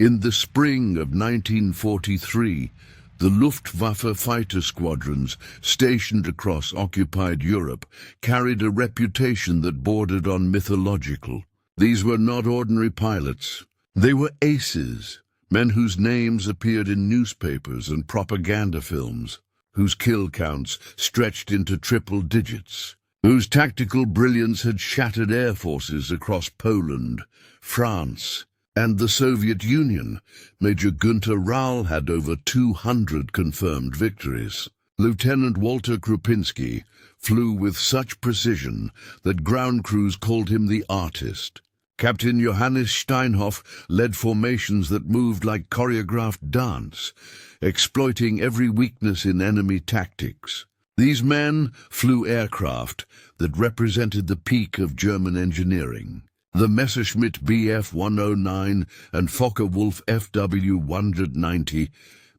In the spring of 1943, the Luftwaffe fighter squadrons stationed across occupied Europe carried a reputation that bordered on mythological. These were not ordinary pilots. They were aces, men whose names appeared in newspapers and propaganda films, whose kill counts stretched into triple digits, whose tactical brilliance had shattered air forces across Poland, France, and the Soviet Union. Major Günther Rauhl had over 200 confirmed victories. Lieutenant Walter Krupinski flew with such precision that ground crews called him the artist. Captain Johannes Steinhoff led formations that moved like choreographed dance, exploiting every weakness in enemy tactics. These men flew aircraft that represented the peak of German engineering. The Messerschmitt Bf-109 and Focke-Wulf Fw-190,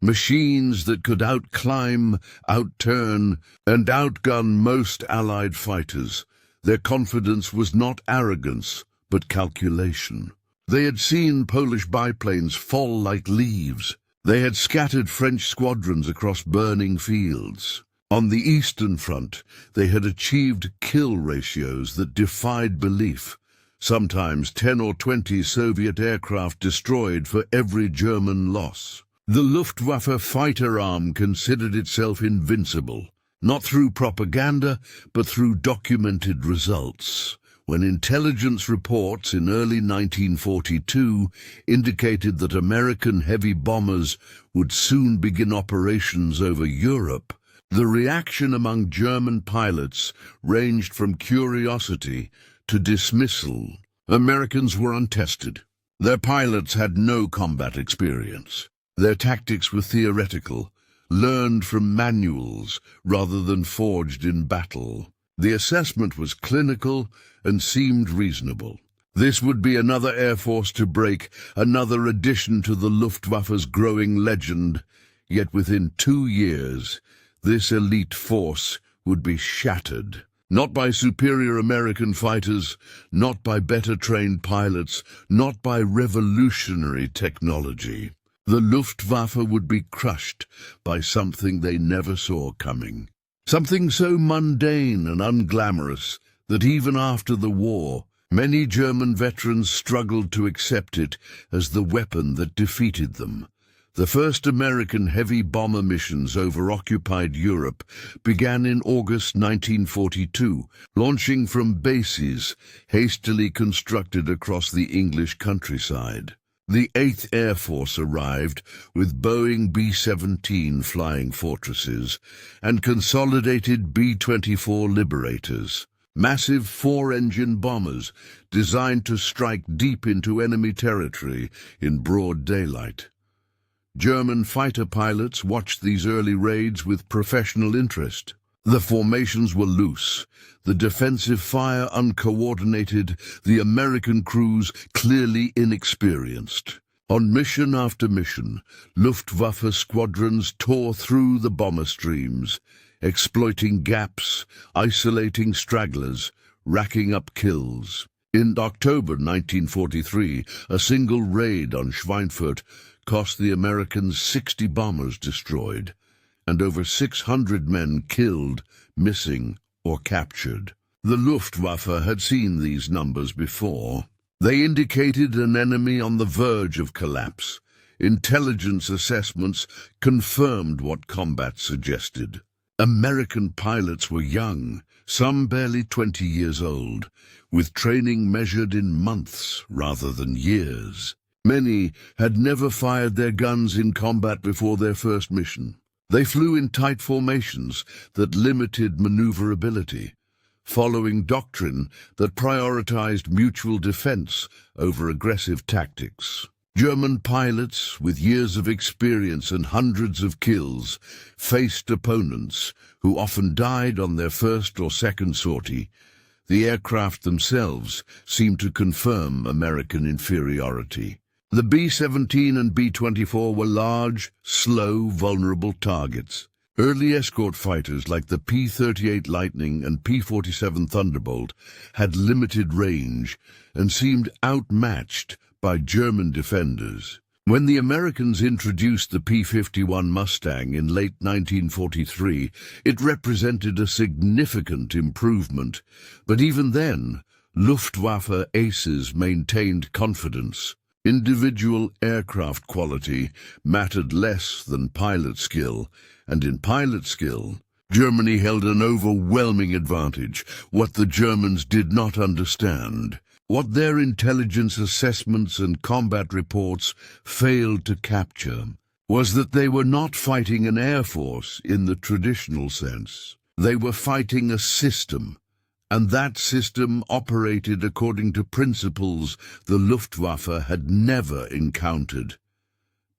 machines that could outclimb, outturn, and outgun most Allied fighters. Their confidence was not arrogance, but calculation. They had seen Polish biplanes fall like leaves. They had scattered French squadrons across burning fields. On the Eastern Front, they had achieved kill ratios that defied belief. Sometimes 10 or 20 Soviet aircraft destroyed for every German loss. The Luftwaffe fighter arm considered itself invincible, not through propaganda, but through documented results. When intelligence reports in early 1942 indicated that American heavy bombers would soon begin operations over Europe, the reaction among German pilots ranged from curiosity to dismissal. Americans were untested. Their pilots had no combat experience. Their tactics were theoretical, learned from manuals rather than forged in battle. The assessment was clinical and seemed reasonable. This would be another Air Force to break, another addition to the Luftwaffe's growing legend. Yet within 2 years, this elite force would be shattered. Not by superior American fighters, not by better trained pilots, not by revolutionary technology. The Luftwaffe would be crushed by something they never saw coming. Something so mundane and unglamorous that even after the war, many German veterans struggled to accept it as the weapon that defeated them. The first American heavy bomber missions over occupied Europe began in August 1942, launching from bases hastily constructed across the English countryside. The 8th Air Force arrived with Boeing B-17 flying fortresses and consolidated B-24 Liberators, massive 4-engine bombers designed to strike deep into enemy territory in broad daylight. German fighter pilots watched these early raids with professional interest. The formations were loose, the defensive fire uncoordinated, the American crews clearly inexperienced. On mission after mission, Luftwaffe squadrons tore through the bomber streams, exploiting gaps, isolating stragglers, racking up kills. In October 1943, a single raid on Schweinfurt cost the Americans 60 bombers destroyed, and over 600 men killed, missing, or captured. The Luftwaffe had seen these numbers before. They indicated an enemy on the verge of collapse. Intelligence assessments confirmed what combat suggested. American pilots were young, some barely 20 years old, with training measured in months rather than years. Many had never fired their guns in combat before their first mission. They flew in tight formations that limited maneuverability, following doctrine that prioritized mutual defense over aggressive tactics. German pilots, with years of experience and hundreds of kills, faced opponents who often died on their first or second sortie. The aircraft themselves seemed to confirm American inferiority. The B-17 and B-24 were large, slow, vulnerable targets. Early escort fighters like the P-38 Lightning and P-47 Thunderbolt had limited range and seemed outmatched by German defenders. When the Americans introduced the P-51 Mustang in late 1943, it represented a significant improvement, but even then, Luftwaffe aces maintained confidence. Individual aircraft quality mattered less than pilot skill, and in pilot skill, Germany held an overwhelming advantage, what the Germans did not understand. What their intelligence assessments and combat reports failed to capture was that they were not fighting an air force in the traditional sense. They were fighting a system, and that system operated according to principles the Luftwaffe had never encountered.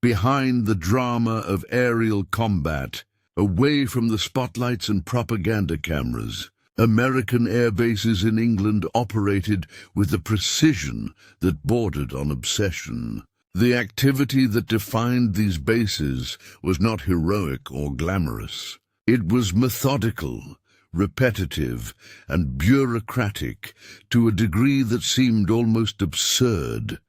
Behind the drama of aerial combat, away from the spotlights and propaganda cameras, American air bases in England operated with a precision that bordered on obsession. The activity that defined these bases was not heroic or glamorous. It was methodical, repetitive, and bureaucratic to a degree that seemed almost absurd.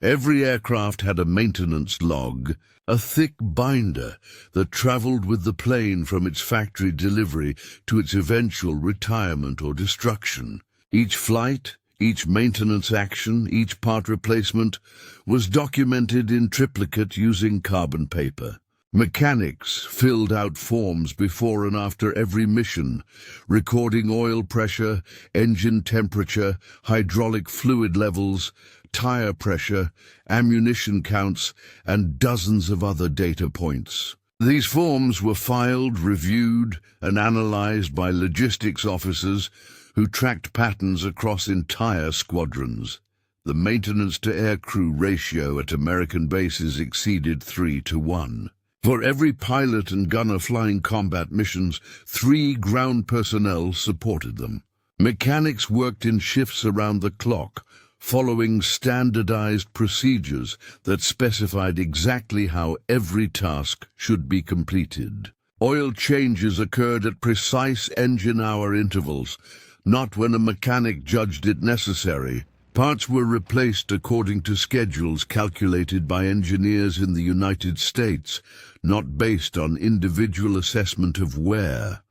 Every aircraft had a maintenance log, a thick binder that traveled with the plane from its factory delivery to its eventual retirement or destruction. Each flight, each maintenance action, each part replacement was documented in triplicate using carbon paper. Mechanics filled out forms before and after every mission, recording oil pressure, engine temperature, hydraulic fluid levels, tire pressure, ammunition counts, and dozens of other data points. These forms were filed, reviewed, and analyzed by logistics officers who tracked patterns across entire squadrons. The maintenance-to-aircrew ratio at American bases exceeded 3-to-1. For every pilot and gunner flying combat missions, 3 ground personnel supported them. Mechanics worked in shifts around the clock, following standardized procedures that specified exactly how every task should be completed. Oil changes occurred at precise engine-hour intervals, not when a mechanic judged it necessary. Parts were replaced according to schedules calculated by engineers in the United States, not based on individual assessment of wear.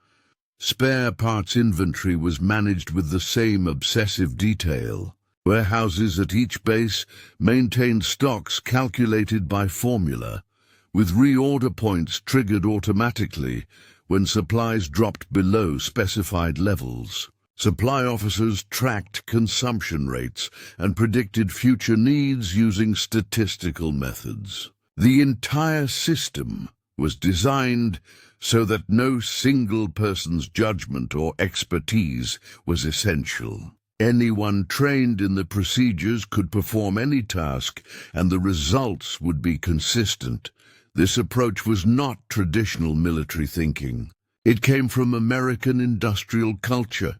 Spare parts inventory was managed with the same obsessive detail. Warehouses at each base maintained stocks calculated by formula, with reorder points triggered automatically when supplies dropped below specified levels. Supply officers tracked consumption rates and predicted future needs using statistical methods. The entire system was designed so that no single person's judgment or expertise was essential. Anyone trained in the procedures could perform any task, and the results would be consistent. This approach was not traditional military thinking. It came from American industrial culture,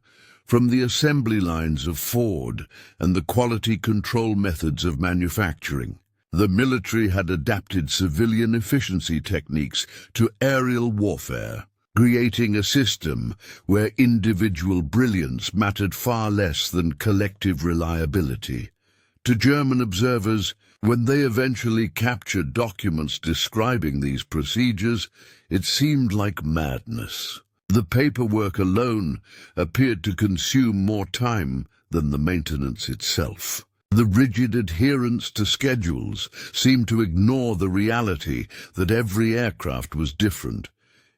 from the assembly lines of Ford and the quality control methods of manufacturing. The military had adapted civilian efficiency techniques to aerial warfare, creating a system where individual brilliance mattered far less than collective reliability. To German observers, when they eventually captured documents describing these procedures, it seemed like madness. The paperwork alone appeared to consume more time than the maintenance itself. The rigid adherence to schedules seemed to ignore the reality that every aircraft was different,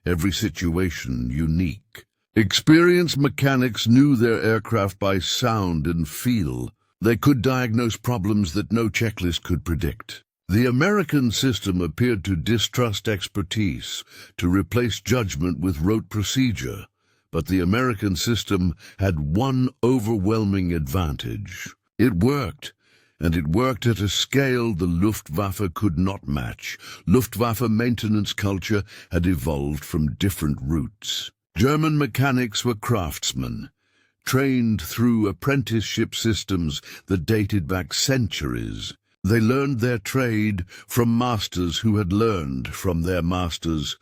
every situation unique. Experienced mechanics knew their aircraft by sound and feel. They could diagnose problems that no checklist could predict. The American system appeared to distrust expertise, to replace judgment with rote procedure. But the American system had one overwhelming advantage. It worked, and it worked at a scale the Luftwaffe could not match. Luftwaffe maintenance culture had evolved from different roots. German mechanics were craftsmen, trained through apprenticeship systems that dated back centuries. They learned their trade from masters who had learned from their masters,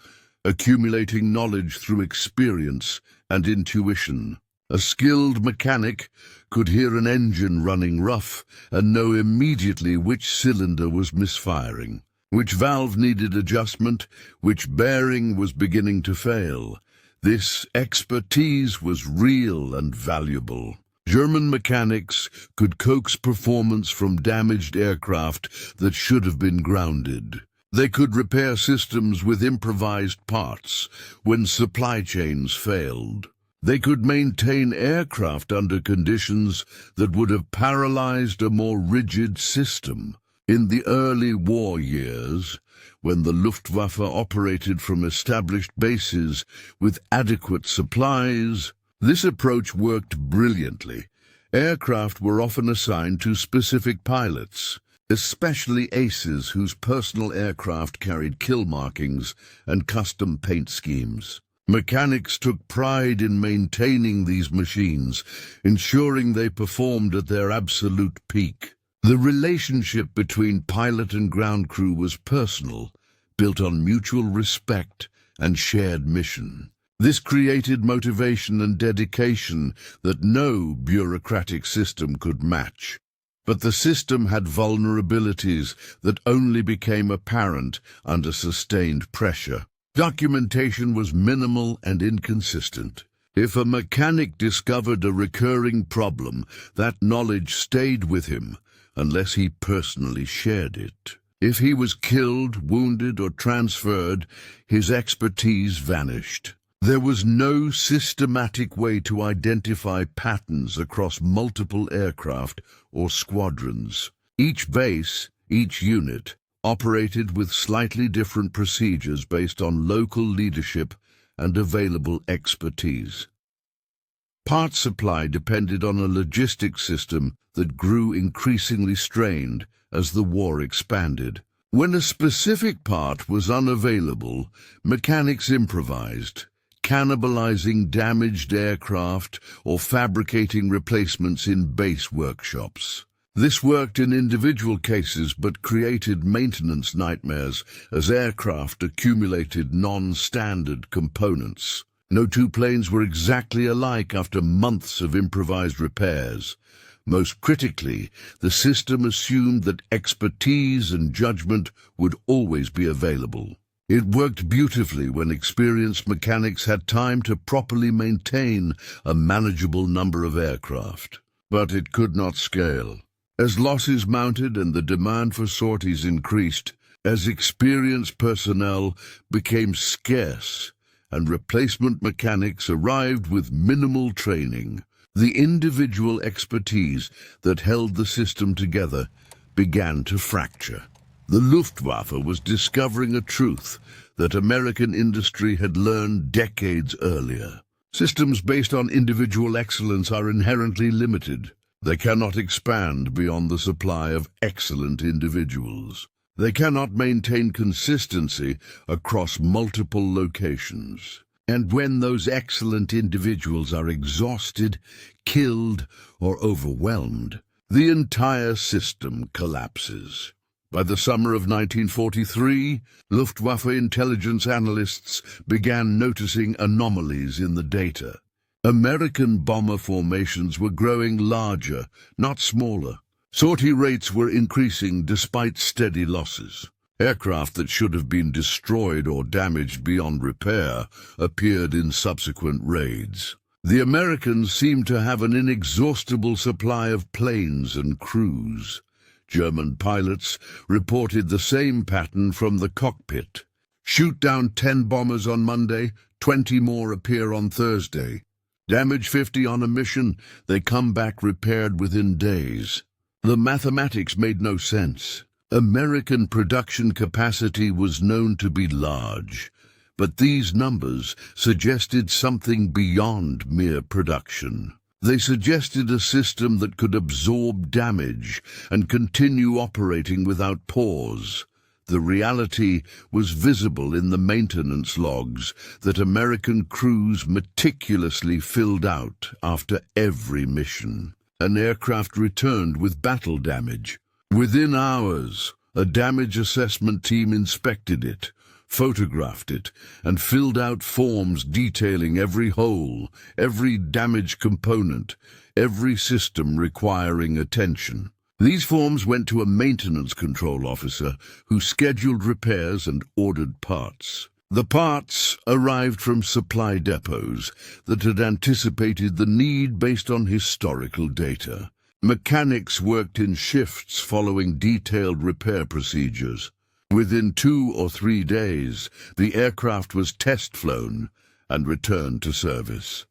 accumulating knowledge through experience and intuition. A skilled mechanic could hear an engine running rough and know immediately which cylinder was misfiring, which valve needed adjustment, which bearing was beginning to fail. This expertise was real and valuable. German mechanics could coax performance from damaged aircraft that should have been grounded. They could repair systems with improvised parts when supply chains failed. They could maintain aircraft under conditions that would have paralyzed a more rigid system. In the early war years, when the Luftwaffe operated from established bases with adequate supplies, this approach worked brilliantly. Aircraft were often assigned to specific pilots, especially aces whose personal aircraft carried kill markings and custom paint schemes. Mechanics took pride in maintaining these machines, ensuring they performed at their absolute peak. The relationship between pilot and ground crew was personal, built on mutual respect and shared mission. This created motivation and dedication that no bureaucratic system could match. But the system had vulnerabilities that only became apparent under sustained pressure. Documentation was minimal and inconsistent. If a mechanic discovered a recurring problem, that knowledge stayed with him unless he personally shared it. If he was killed, wounded, or transferred, his expertise vanished. There was no systematic way to identify patterns across multiple aircraft or squadrons. Each base, each unit, operated with slightly different procedures based on local leadership and available expertise. Part supply depended on a logistics system that grew increasingly strained as the war expanded. When a specific part was unavailable, mechanics improvised, cannibalizing damaged aircraft or fabricating replacements in base workshops. This worked in individual cases but created maintenance nightmares as aircraft accumulated non-standard components. No two planes were exactly alike after months of improvised repairs. Most critically, the system assumed that expertise and judgment would always be available. It worked beautifully when experienced mechanics had time to properly maintain a manageable number of aircraft. But it could not scale. As losses mounted and the demand for sorties increased, as experienced personnel became scarce and replacement mechanics arrived with minimal training, the individual expertise that held the system together began to fracture. The Luftwaffe was discovering a truth that American industry had learned decades earlier. Systems based on individual excellence are inherently limited. They cannot expand beyond the supply of excellent individuals. They cannot maintain consistency across multiple locations. And when those excellent individuals are exhausted, killed, or overwhelmed, the entire system collapses. By the summer of 1943, Luftwaffe intelligence analysts began noticing anomalies in the data. American bomber formations were growing larger, not smaller. Sortie rates were increasing despite steady losses. Aircraft that should have been destroyed or damaged beyond repair appeared in subsequent raids. The Americans seemed to have an inexhaustible supply of planes and crews. German pilots reported the same pattern from the cockpit. Shoot down 10 bombers on Monday, 20 more appear on Thursday. Damage 50 on a mission, they come back repaired within days. The mathematics made no sense. American production capacity was known to be large, but these numbers suggested something beyond mere production. They suggested a system that could absorb damage and continue operating without pause. The reality was visible in the maintenance logs that American crews meticulously filled out after every mission. An aircraft returned with battle damage. Within hours, a damage assessment team inspected it, photographed it, and filled out forms detailing every hole, every damaged component, every system requiring attention. These forms went to a maintenance control officer who scheduled repairs and ordered parts. The parts arrived from supply depots that had anticipated the need based on historical data. Mechanics worked in shifts following detailed repair procedures. Within 2 or 3 days, the aircraft was test-flown and returned to service.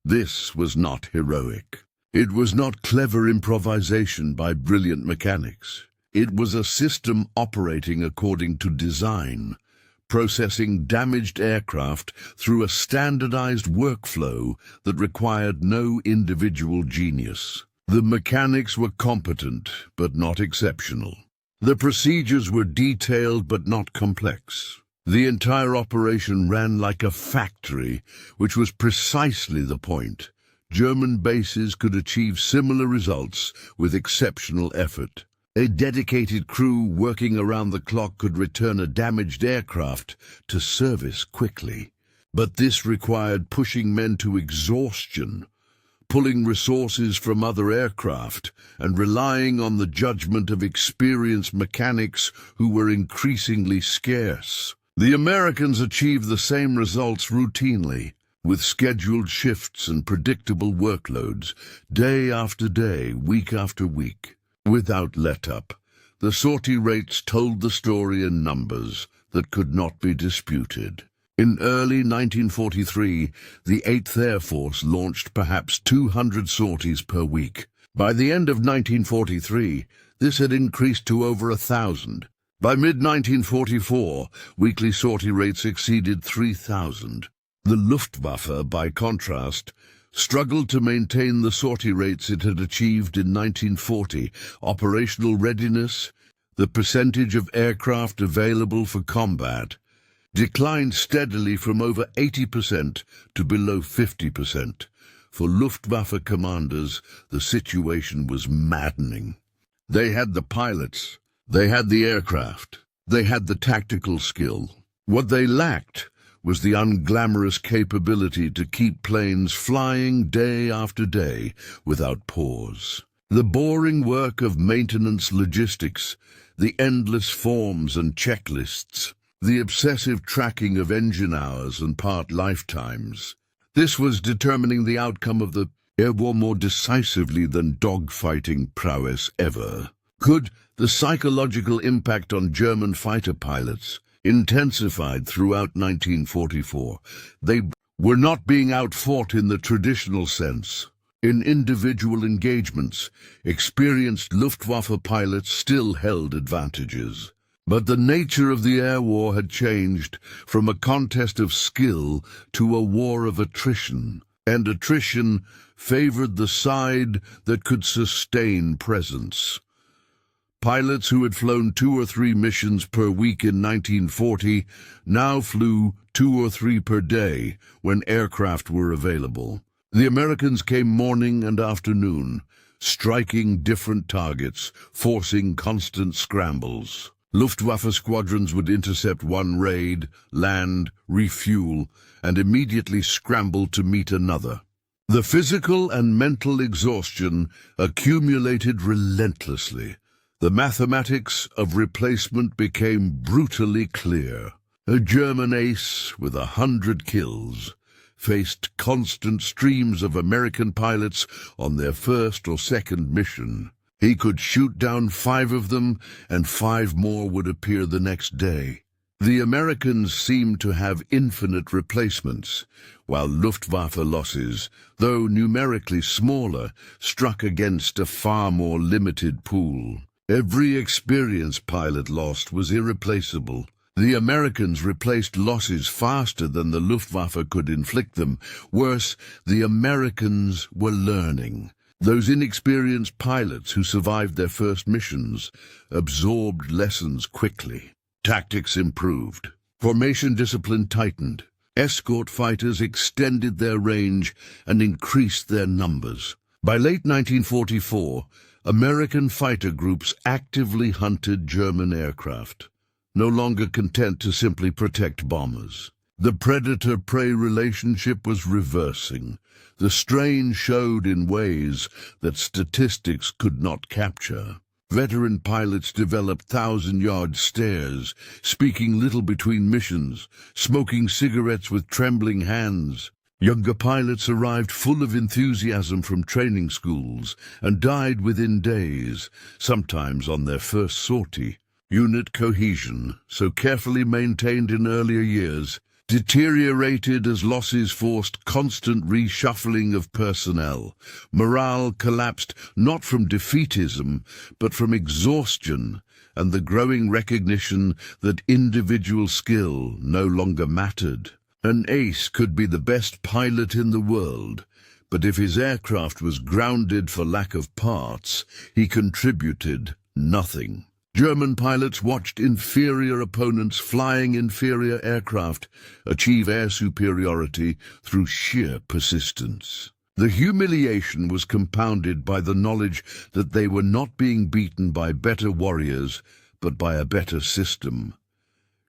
This was not heroic. It was not clever improvisation by brilliant mechanics. It was a system operating according to design, processing damaged aircraft through a standardized workflow that required no individual genius. The mechanics were competent, but not exceptional. The procedures were detailed but not complex. The entire operation ran like a factory, which was precisely the point. German bases could achieve similar results with exceptional effort. A dedicated crew working around the clock could return a damaged aircraft to service quickly. But this required pushing men to exhaustion, pulling resources from other aircraft, and relying on the judgment of experienced mechanics who were increasingly scarce. The Americans achieved the same results routinely, with scheduled shifts and predictable workloads, day after day, week after week. Without let-up, the sortie rates told the story in numbers that could not be disputed. In early 1943, the 8th Air Force launched perhaps 200 sorties per week. By the end of 1943, this had increased to over 1,000. By mid-1944, weekly sortie rates exceeded 3,000. The Luftwaffe, by contrast, struggled to maintain the sortie rates it had achieved in 1940. Operational readiness, the percentage of aircraft available for combat, declined steadily from over 80% to below 50%. For Luftwaffe commanders, the situation was maddening. They had the pilots, they had the aircraft, they had the tactical skill. What they lacked was the unglamorous capability to keep planes flying day after day without pause. The boring work of maintenance logistics, the endless forms and checklists, the obsessive tracking of engine hours and part lifetimes. This was determining the outcome of the air war more decisively than dogfighting prowess ever. Could the psychological impact on German fighter pilots intensified throughout 1944. They were not being outfought in the traditional sense. In individual engagements, experienced Luftwaffe pilots still held advantages. But the nature of the air war had changed from a contest of skill to a war of attrition, and attrition favored the side that could sustain presence. Pilots who had flown 2 or 3 missions per week in 1940 now flew 2 or 3 per day when aircraft were available. The Americans came morning and afternoon, striking different targets, forcing constant scrambles. Luftwaffe squadrons would intercept one raid, land, refuel, and immediately scramble to meet another. The physical and mental exhaustion accumulated relentlessly. The mathematics of replacement became brutally clear. A German ace with 100 kills faced constant streams of American pilots on their first or second mission. He could shoot down 5 of them, and 5 more would appear the next day. The Americans seemed to have infinite replacements, while Luftwaffe losses, though numerically smaller, struck against a far more limited pool. Every experienced pilot lost was irreplaceable. The Americans replaced losses faster than the Luftwaffe could inflict them. Worse, the Americans were learning. Those inexperienced pilots who survived their first missions absorbed lessons quickly. Tactics improved. Formation discipline tightened. Escort fighters extended their range and increased their numbers. By late 1944, American fighter groups actively hunted German aircraft. no longer content to simply protect bombers. The predator-prey relationship was reversing. The strain showed in ways that statistics could not capture. Veteran pilots developed thousand-yard stares, speaking little between missions, smoking cigarettes with trembling hands. Younger pilots arrived full of enthusiasm from training schools and died within days, sometimes on their first sortie. Unit cohesion, so carefully maintained in earlier years, deteriorated as losses forced constant reshuffling of personnel. Morale collapsed not from defeatism, but from exhaustion and the growing recognition that individual skill no longer mattered. An ace could be the best pilot in the world, but if his aircraft was grounded for lack of parts, he contributed nothing. German pilots watched inferior opponents flying inferior aircraft achieve air superiority through sheer persistence. The humiliation was compounded by the knowledge that they were not being beaten by better warriors, but by a better system.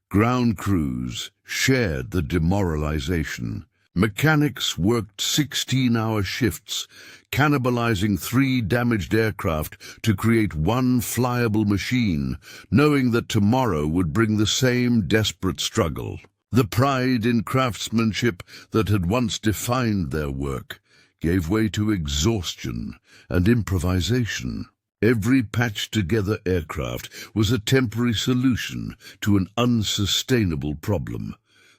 Ground crews shared the demoralization. Mechanics worked 16-hour shifts, cannibalizing 3 damaged aircraft to create one flyable machine, knowing that tomorrow would bring the same desperate struggle. The pride in craftsmanship that had once defined their work gave way to exhaustion and improvisation. Every patched-together aircraft was a temporary solution to an unsustainable problem.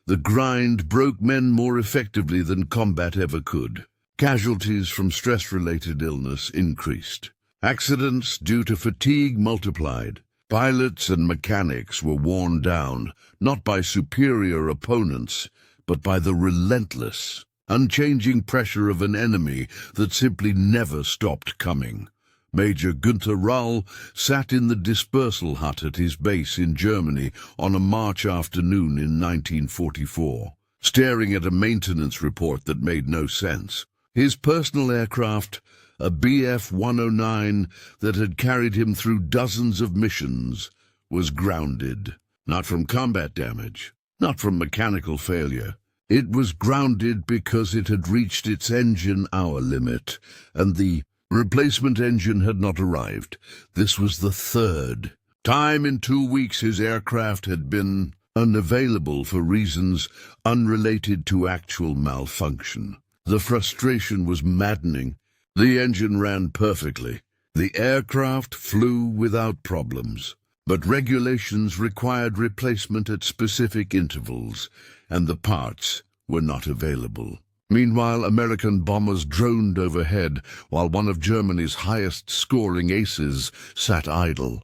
The grind broke men more effectively than combat ever could. Casualties from stress-related illness increased. Accidents due to fatigue multiplied. Pilots and mechanics were worn down, not by superior opponents, but by the relentless, unchanging pressure of an enemy that simply never stopped coming. Major Günther Rall sat in the dispersal hut at his base in Germany on a March afternoon in 1944, staring at a maintenance report that made no sense. His personal aircraft, a Bf-109 that had carried him through dozens of missions, was grounded. Not from combat damage, not from mechanical failure. It was grounded because it had reached its engine hour limit, and the replacement engine had not arrived. This was the third time in 2 weeks his aircraft had been unavailable for reasons unrelated to actual malfunction. The frustration was maddening. The engine ran perfectly. The aircraft flew without problems. But regulations required replacement at specific intervals, and the parts were not available. Meanwhile, American bombers droned overhead, while one of Germany's highest-scoring aces sat idle.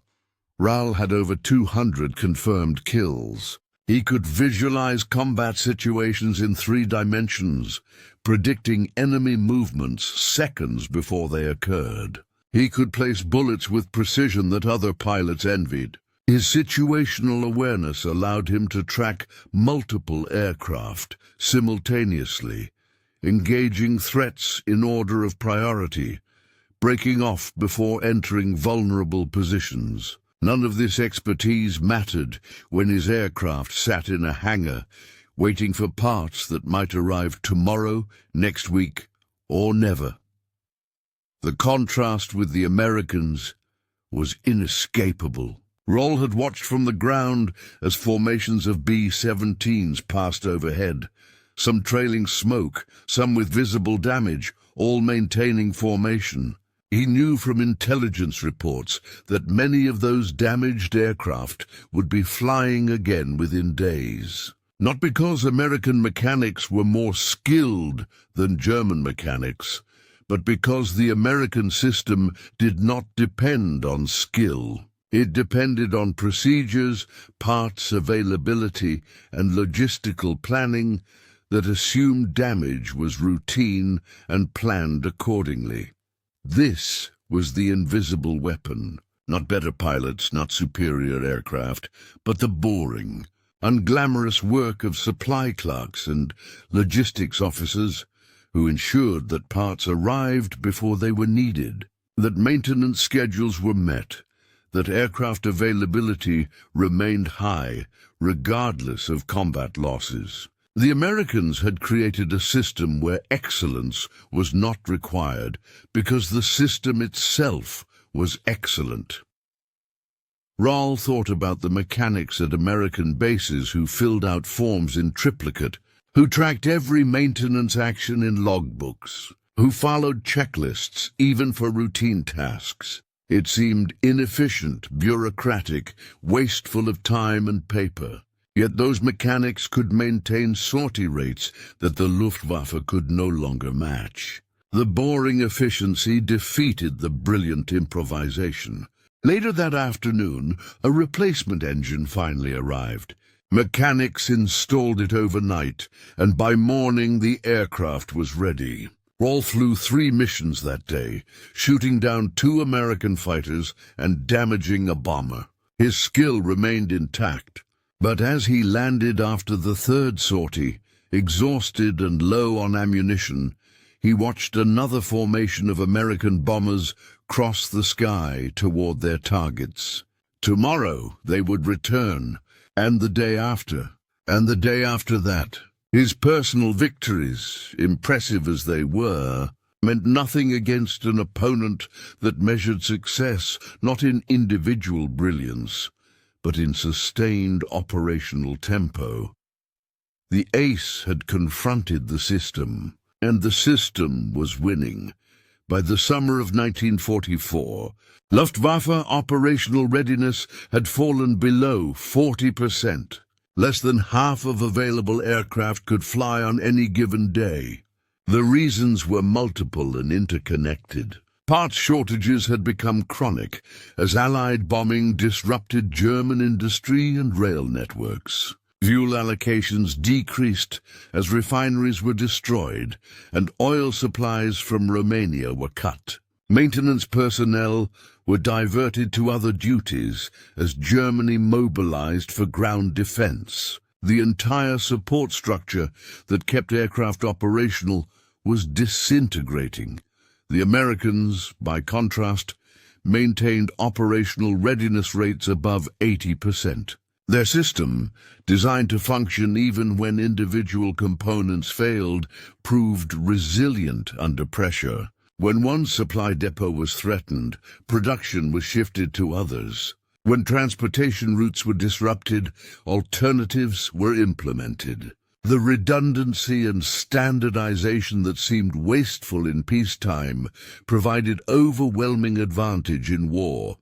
Rall had over 200 confirmed kills. He could visualize combat situations in 3 dimensions, predicting enemy movements seconds before they occurred. He could place bullets with precision that other pilots envied. His situational awareness allowed him to track multiple aircraft simultaneously, engaging threats in order of priority, breaking off before entering vulnerable positions. None of this expertise mattered when his aircraft sat in a hangar, waiting for parts that might arrive tomorrow, next week, or never. The contrast with the Americans was inescapable. Rall had watched from the ground as formations of B-17s passed overhead, some trailing smoke, some with visible damage, all maintaining formation. He knew from intelligence reports that many of those damaged aircraft would be flying again within days. Not because American mechanics were more skilled than German mechanics, but because the American system did not depend on skill. It depended on procedures, parts availability, and logistical planning that assumed damage was routine and planned accordingly. This was the invisible weapon. Not better pilots, not superior aircraft, but the boring, unglamorous work of supply clerks and logistics officers who ensured that parts arrived before they were needed, that maintenance schedules were met, that aircraft availability remained high, regardless of combat losses. The Americans had created a system where excellence was not required because the system itself was excellent. Rahl thought about the mechanics at American bases who filled out forms in triplicate, who tracked every maintenance action in logbooks, who followed checklists even for routine tasks. It seemed inefficient, bureaucratic, wasteful of time and paper. Yet those mechanics could maintain sortie rates that the Luftwaffe could no longer match. The boring efficiency defeated the brilliant improvisation. Later that afternoon, a replacement engine finally arrived. Mechanics installed it overnight, and by morning the aircraft was ready. Rahl flew 3 missions that day, shooting down 2 American fighters and damaging a bomber. His skill remained intact, but as he landed after the 3rd sortie, exhausted and low on ammunition, he watched another formation of American bombers cross the sky toward their targets. Tomorrow they would return, and the day after, and the day after that. His personal victories, impressive as they were, meant nothing against an opponent that measured success not in individual brilliance, but in sustained operational tempo. The ace had confronted the system, and the system was winning. By the summer of 1944, Luftwaffe operational readiness had fallen below 40%. Less than half of available aircraft could fly on any given day. The reasons were multiple and interconnected. Parts shortages had become chronic as Allied bombing disrupted German industry and rail networks. Fuel allocations decreased as refineries were destroyed and oil supplies from Romania were cut. Maintenance personnel were diverted to other duties as Germany mobilized for ground defense. The entire support structure that kept aircraft operational was disintegrating. The Americans, by contrast, maintained operational readiness rates above 80%. Their system, designed to function even when individual components failed, proved resilient under pressure. When one supply depot was threatened, production was shifted to others. When transportation routes were disrupted, alternatives were implemented. The redundancy and standardization that seemed wasteful in peacetime provided overwhelming advantage in war.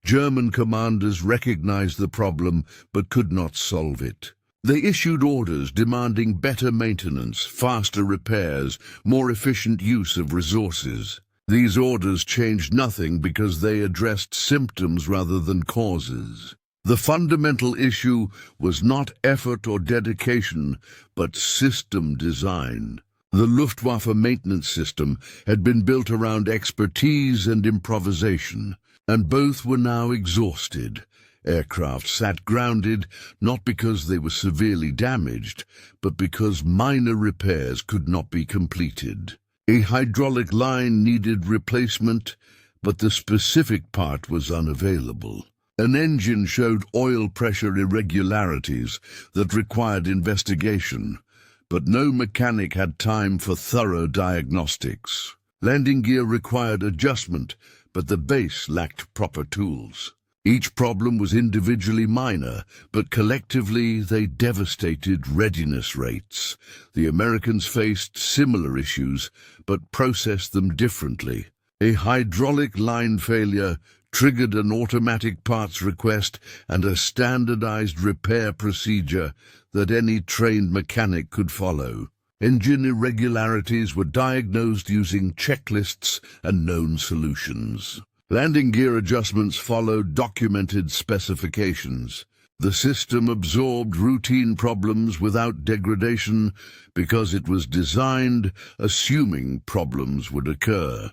German commanders recognized the problem but could not solve it. They issued orders demanding better maintenance, faster repairs, more efficient use of resources. These orders changed nothing because they addressed symptoms rather than causes. The fundamental issue was not effort or dedication, but system design. The Luftwaffe maintenance system had been built around expertise and improvisation, and both were now exhausted. Aircraft sat grounded not because they were severely damaged, but because minor repairs could not be completed. A hydraulic line needed replacement, but the specific part was unavailable. An engine showed oil pressure irregularities that required investigation, but no mechanic had time for thorough diagnostics. Landing gear required adjustment, but the base lacked proper tools. Each problem was individually minor, but collectively they devastated readiness rates. The Americans faced similar issues, but processed them differently. A hydraulic line failure triggered an automatic parts request and a standardized repair procedure that any trained mechanic could follow. Engine irregularities were diagnosed using checklists and known solutions. Landing gear adjustments followed documented specifications. The system absorbed routine problems without degradation because it was designed assuming problems would occur.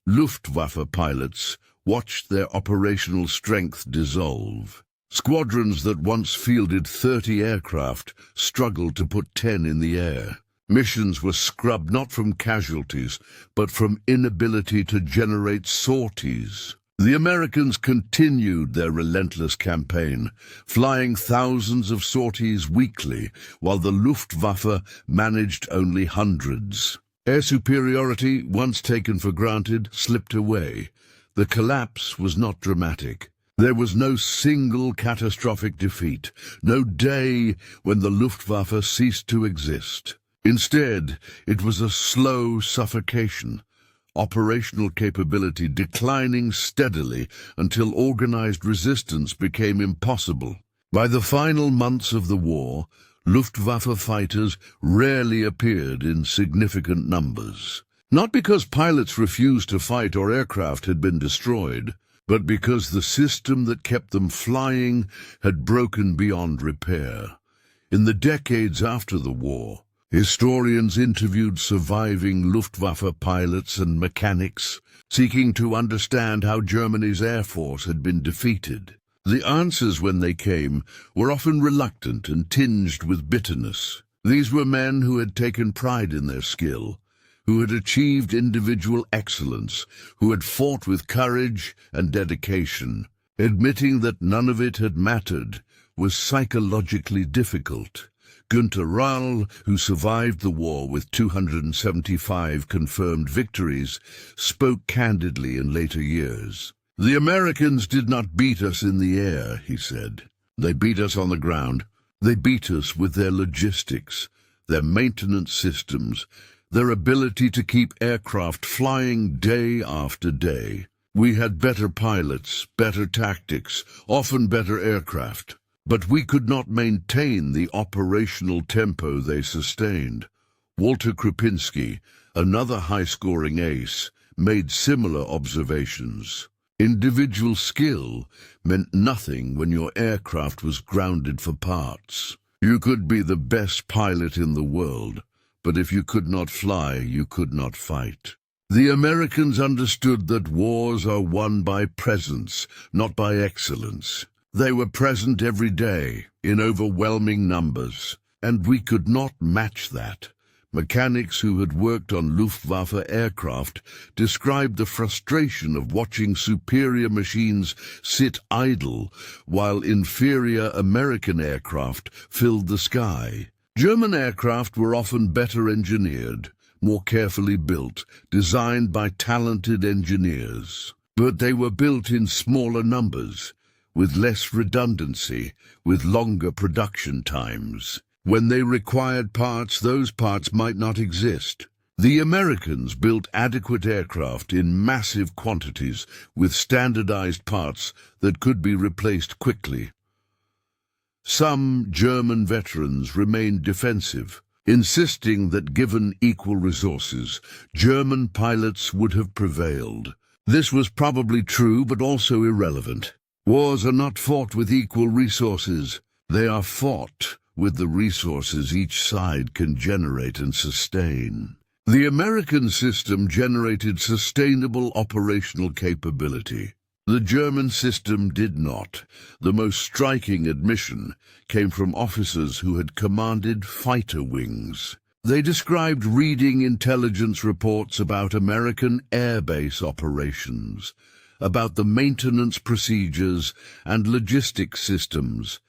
Luftwaffe pilots watched their operational strength dissolve. Squadrons that once fielded 30 aircraft struggled to put 10 in the air. Missions were scrubbed not from casualties, but from inability to generate sorties. The Americans continued their relentless campaign, flying thousands of sorties weekly, while the Luftwaffe managed only hundreds. Air superiority, once taken for granted, slipped away. The collapse was not dramatic. There was no single catastrophic defeat, no day when the Luftwaffe ceased to exist. Instead, it was a slow suffocation, operational capability declining steadily until organized resistance became impossible. By the final months of the war, Luftwaffe fighters rarely appeared in significant numbers. Not because pilots refused to fight or aircraft had been destroyed, but because the system that kept them flying had broken beyond repair. In the decades after the war, historians interviewed surviving Luftwaffe pilots and mechanics, seeking to understand how Germany's air force had been defeated. The answers, when they came, were often reluctant and tinged with bitterness. These were men who had taken pride in their skill, who had achieved individual excellence, who had fought with courage and dedication. Admitting that none of it had mattered was psychologically difficult. Günter Rall, who survived the war with 275 confirmed victories, spoke candidly in later years. "The Americans did not beat us in the air," he said. "They beat us on the ground. They beat us with their logistics, their maintenance systems, their ability to keep aircraft flying day after day. We had better pilots, better tactics, often better aircraft. But we could not maintain the operational tempo they sustained." Walter Krupinski, another high-scoring ace, made similar observations. Individual skill meant nothing when your aircraft was grounded for parts. You could be the best pilot in the world, but if you could not fly, you could not fight. The Americans understood that wars are won by presence, not by excellence. They were present every day, in overwhelming numbers, and we could not match that. Mechanics who had worked on Luftwaffe aircraft described the frustration of watching superior machines sit idle while inferior American aircraft filled the sky. German aircraft were often better engineered, more carefully built, designed by talented engineers. But they were built in smaller numbers, with less redundancy, with longer production times. When they required parts, those parts might not exist. The Americans built adequate aircraft in massive quantities with standardized parts that could be replaced quickly. Some German veterans remained defensive, insisting that given equal resources, German pilots would have prevailed. This was probably true, but also irrelevant. Wars are not fought with equal resources. They are fought with the resources each side can generate and sustain. The American system generated sustainable operational capability. The German system did not. The most striking admission came from officers who had commanded fighter wings. They described reading intelligence reports about American airbase operations, about the maintenance procedures and logistics systems,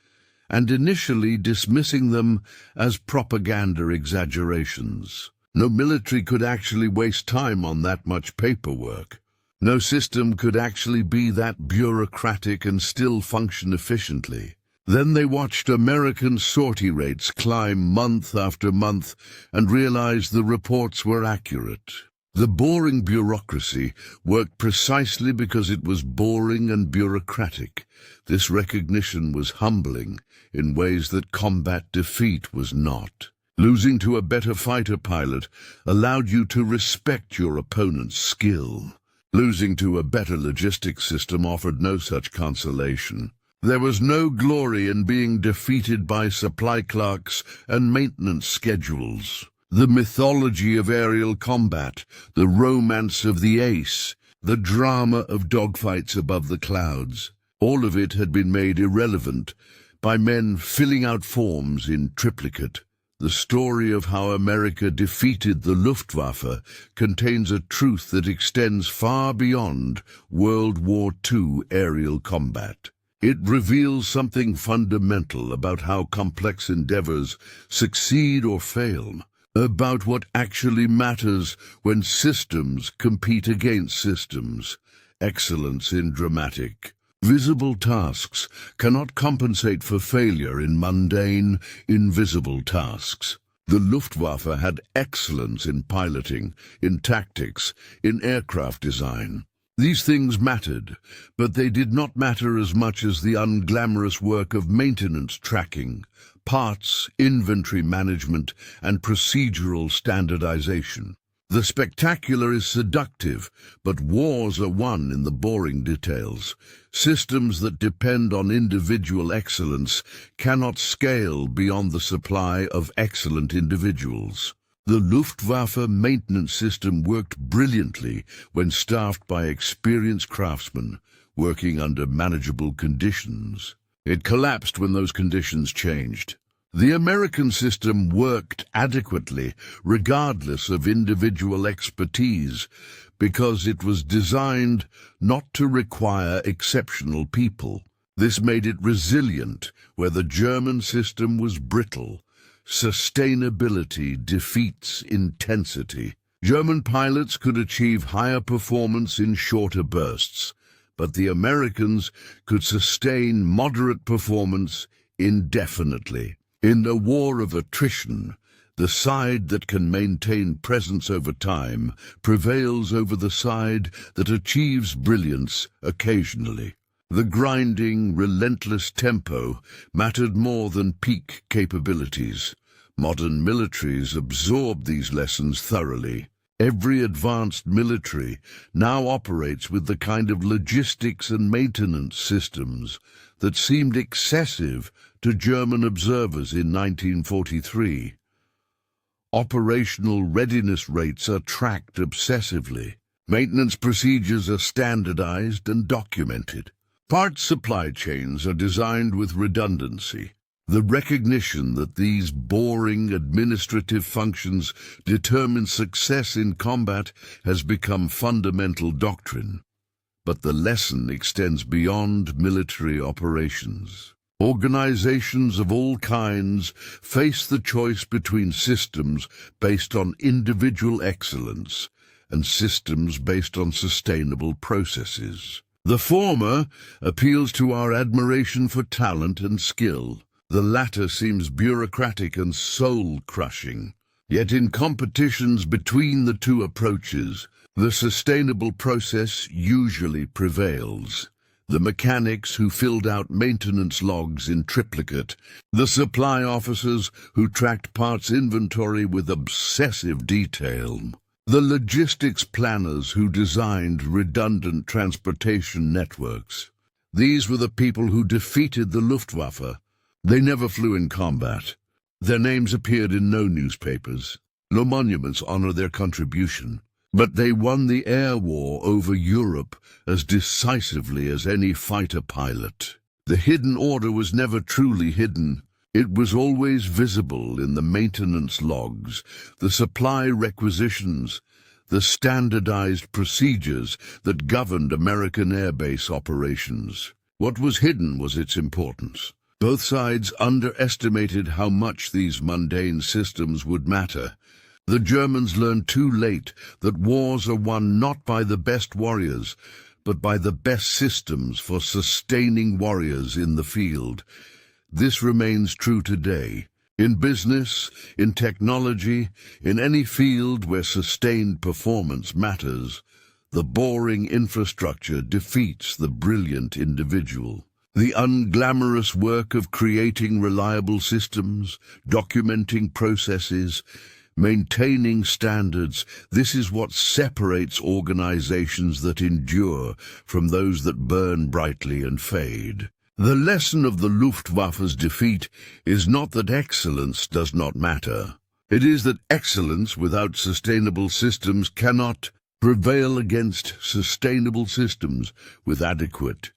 and initially dismissing them as propaganda exaggerations. No military could actually waste time on that much paperwork. No system could actually be that bureaucratic and still function efficiently. Then they watched American sortie rates climb month after month and realized the reports were accurate. The boring bureaucracy worked precisely because it was boring and bureaucratic. This recognition was humbling in ways that combat defeat was not. Losing to a better fighter pilot allowed you to respect your opponent's skill. Losing to a better logistics system offered no such consolation. There was no glory in being defeated by supply clerks and maintenance schedules. The mythology of aerial combat, the romance of the ace, the drama of dogfights above the clouds, all of it had been made irrelevant by men filling out forms in triplicate. The story of how America defeated the Luftwaffe contains a truth that extends far beyond World War II aerial combat. It reveals something fundamental about how complex endeavors succeed or fail, about what actually matters when systems compete against systems. Excellence in dramatic, visible tasks cannot compensate for failure in mundane, invisible tasks. The Luftwaffe had excellence in piloting, in tactics, in aircraft design. These things mattered, but they did not matter as much as the unglamorous work of maintenance tracking, parts, inventory management, and procedural standardization. The spectacular is seductive, but wars are won in the boring details. Systems that depend on individual excellence cannot scale beyond the supply of excellent individuals. The Luftwaffe maintenance system worked brilliantly when staffed by experienced craftsmen working under manageable conditions. It collapsed when those conditions changed. The American system worked adequately, regardless of individual expertise, because it was designed not to require exceptional people. This made it resilient where the German system was brittle. Sustainability defeats intensity. German pilots could achieve higher performance in shorter bursts, but the Americans could sustain moderate performance indefinitely. In a war of attrition, the side that can maintain presence over time prevails over the side that achieves brilliance occasionally. The grinding, relentless tempo mattered more than peak capabilities. Modern militaries absorbed these lessons thoroughly. Every advanced military now operates with the kind of logistics and maintenance systems that seemed excessive to German observers in 1943. Operational readiness rates are tracked obsessively. Maintenance procedures are standardized and documented. Parts supply chains are designed with redundancy. The recognition that these boring administrative functions determine success in combat has become fundamental doctrine. But the lesson extends beyond military operations. Organizations of all kinds face the choice between systems based on individual excellence and systems based on sustainable processes. The former appeals to our admiration for talent and skill. The latter seems bureaucratic and soul-crushing. Yet in competitions between the two approaches, the sustainable process usually prevails. The mechanics who filled out maintenance logs in triplicate, the supply officers who tracked parts inventory with obsessive detail, the logistics planners who designed redundant transportation networks. These were the people who defeated the Luftwaffe. They never flew in combat. Their names appeared in no newspapers. No monuments honor their contribution. But they won the air war over Europe as decisively as any fighter pilot. The hidden order was never truly hidden. It was always visible in the maintenance logs, the supply requisitions, the standardized procedures that governed American airbase operations. What was hidden was its importance. Both sides underestimated how much these mundane systems would matter. The Germans learned too late that wars are won not by the best warriors, but by the best systems for sustaining warriors in the field. This remains true today. In business, in technology, in any field where sustained performance matters, the boring infrastructure defeats the brilliant individual. The unglamorous work of creating reliable systems, documenting processes, maintaining standards, this is what separates organizations that endure from those that burn brightly and fade. The lesson of the Luftwaffe's defeat is not that excellence does not matter. It is that excellence without sustainable systems cannot prevail against sustainable systems with adequate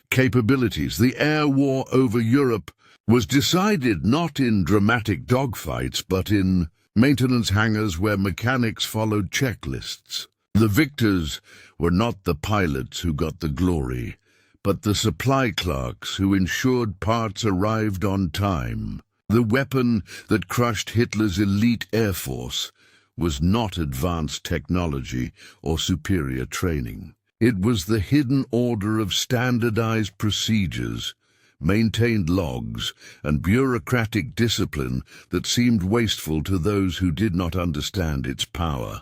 capabilities. The air war over Europe was decided not in dramatic dogfights but in maintenance hangars where mechanics followed checklists. The victors were not the pilots who got the glory, but the supply clerks who ensured parts arrived on time. The weapon that crushed Hitler's elite air force was not advanced technology or superior training. It was the hidden order of standardized procedures, maintained logs, and bureaucratic discipline that seemed wasteful to those who did not understand its power.